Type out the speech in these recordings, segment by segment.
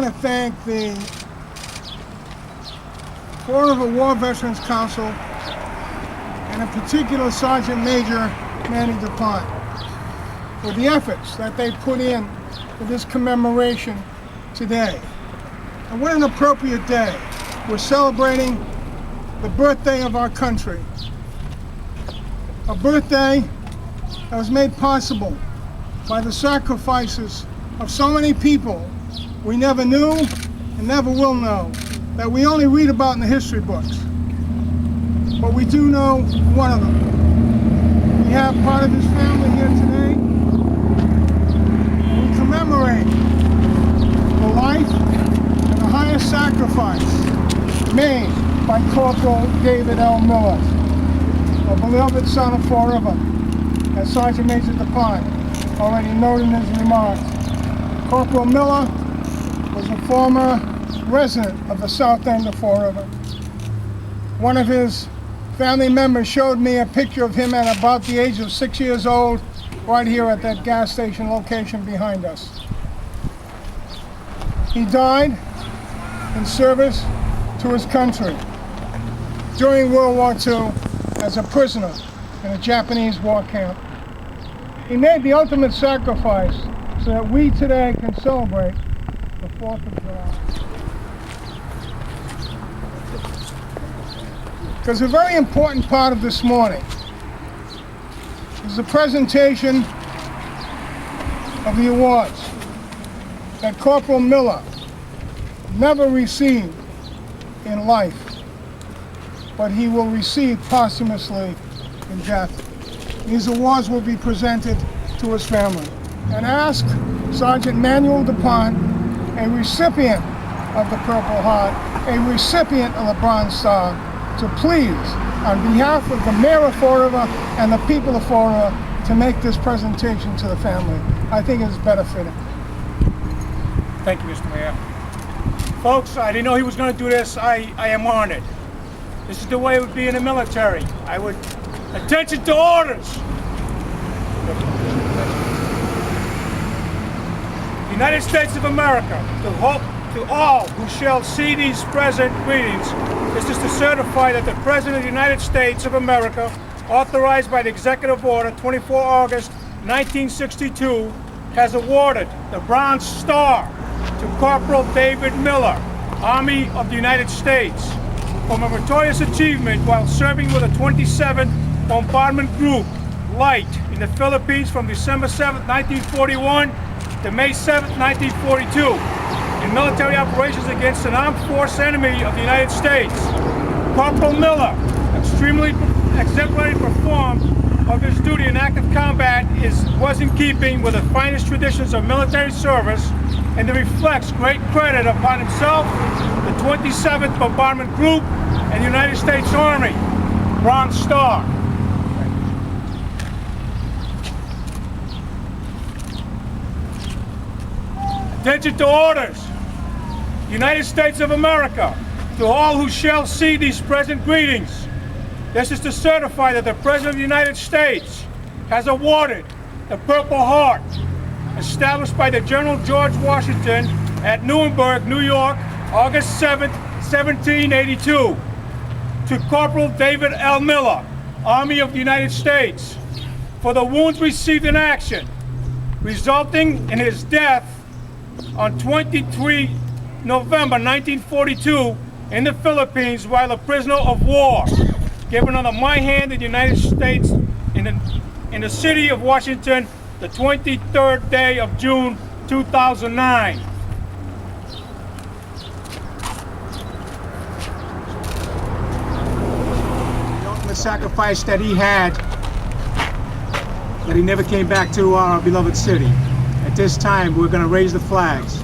want to thank the Fall River War Veterans Council and in particular Sergeant Major Manny DuPont for the efforts that they put in for this commemoration today. And what an appropriate day. We're celebrating the birthday of our country. A birthday that was made possible by the sacrifices of so many people we never knew and never will know, that we only read about in the history books. But we do know one of them. We have part of his family here today. We commemorate the life and the highest sacrifice made by Corporal David L. Miller, a beloved son of Fall River, as Sergeant Major DuPont already noted in his remarks. Corporal Miller was a former resident of the south end of Fall River. One of his family members showed me a picture of him at about the age of 6 years old, right here at that gas station location behind us. He died in service to his country during World War II as a prisoner in a Japanese war camp. He made the ultimate sacrifice so that we today can celebrate the 4th of July. Because a very important part of this morning is the presentation of the awards that Corporal Miller never received in life, but he will receive posthumously in death. These awards will be presented to his family. And ask Sergeant Manuel DuPont, a recipient of the Purple Heart, a recipient of the Bronze Star, to please, on behalf of the Mayor of Fall River and the people of Fall River, to make this presentation to the family. I think it's benefiting. Thank you, Mr. Mayor. Folks, I didn't know he was going to do this. I am honored. This is the way it would be in the military. I would, attention to orders. United States of America, to all who shall see these present greetings, this is to certify that the President of the United States of America, authorized by the Executive Order 24 August 1962, has awarded the Bronze Star to Corporal David Miller, Army of the United States, for meritorious achievement while serving with the 27th Bombardment Group, Light, in the Philippines from December 7, 1941 to May 7, 1942, in military operations against an armed force enemy of the United States. Corporal Miller, extremely exemplary performed of his duty in active combat was in keeping with the finest traditions of military service, and it reflects great credit upon himself, the 27th Bombardment Group, and the United States Army. Bronze Star. Attention to orders. United States of America, to all who shall see these present greetings, this is to certify that the President of the United States has awarded the Purple Heart, established by the General George Washington at Nuremberg, New York, August 7, 1782, to Corporal David L. Miller, Army of the United States, for the wounds received in action, resulting in his death on 23 November 1942 in the Philippines while a prisoner of war, given under my hand in the United States in the city of Washington, the 23rd day of June 2009. The ultimate sacrifice that he had, that he never came back to our beloved city. At this time, we're going to raise the flags.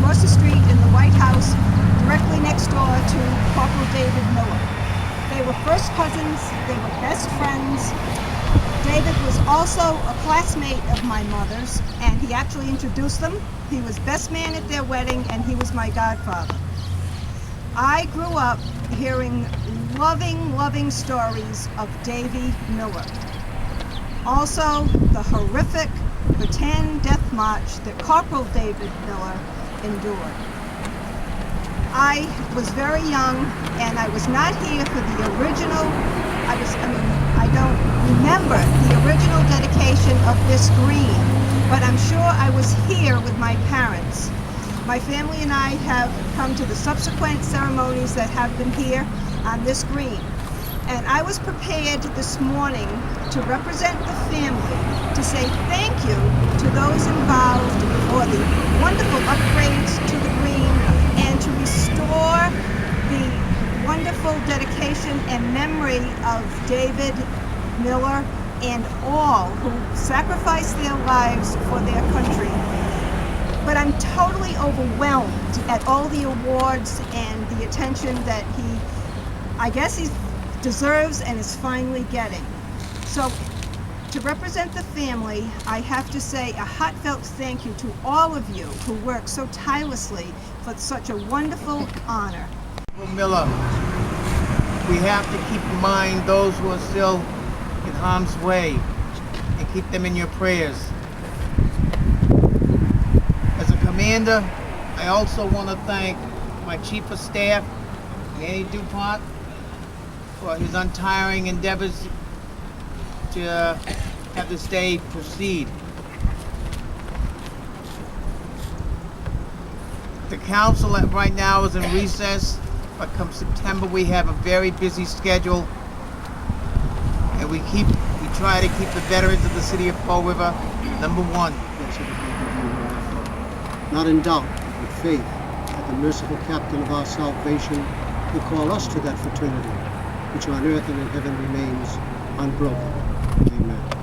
across the street in the White House, directly next door to Corporal David Miller. They were first cousins, they were best friends. David was also a classmate of my mother's, and he actually introduced them. He was best man at their wedding, and he was my godfather. I grew up hearing loving stories of Davy Miller. Also, the horrific Bataan death march that Corporal David Miller endured. I was very young, and I was not here for the original, I don't remember the original dedication of this green, but I'm sure I was here with my parents. My family and I have come to the subsequent ceremonies that have been here on this green. And I was prepared this morning to represent the family to say thank you to those involved for the wonderful upgrades to the green and to restore the wonderful dedication and memory of David Miller and all who sacrificed their lives for their country. But I'm totally overwhelmed at all the awards and the attention that I guess he deserves and is finally getting. So to represent the family, I have to say a heartfelt thank you to all of you who work so tirelessly for such a wonderful honor. Miller, we have to keep in mind those who are still in harm's way and keep them in your prayers. As a commander, I also want to thank my Chief of Staff, Manny DuPont, for his untiring endeavors to have this day proceed. The council right now is in recess, but come September we have a very busy schedule, and we try to keep the veterans of the city of Fall River number one. Not in doubt, but with faith that the merciful captain of our salvation will call us to that fraternity, which on earth and in heaven remains unbroken. Amen.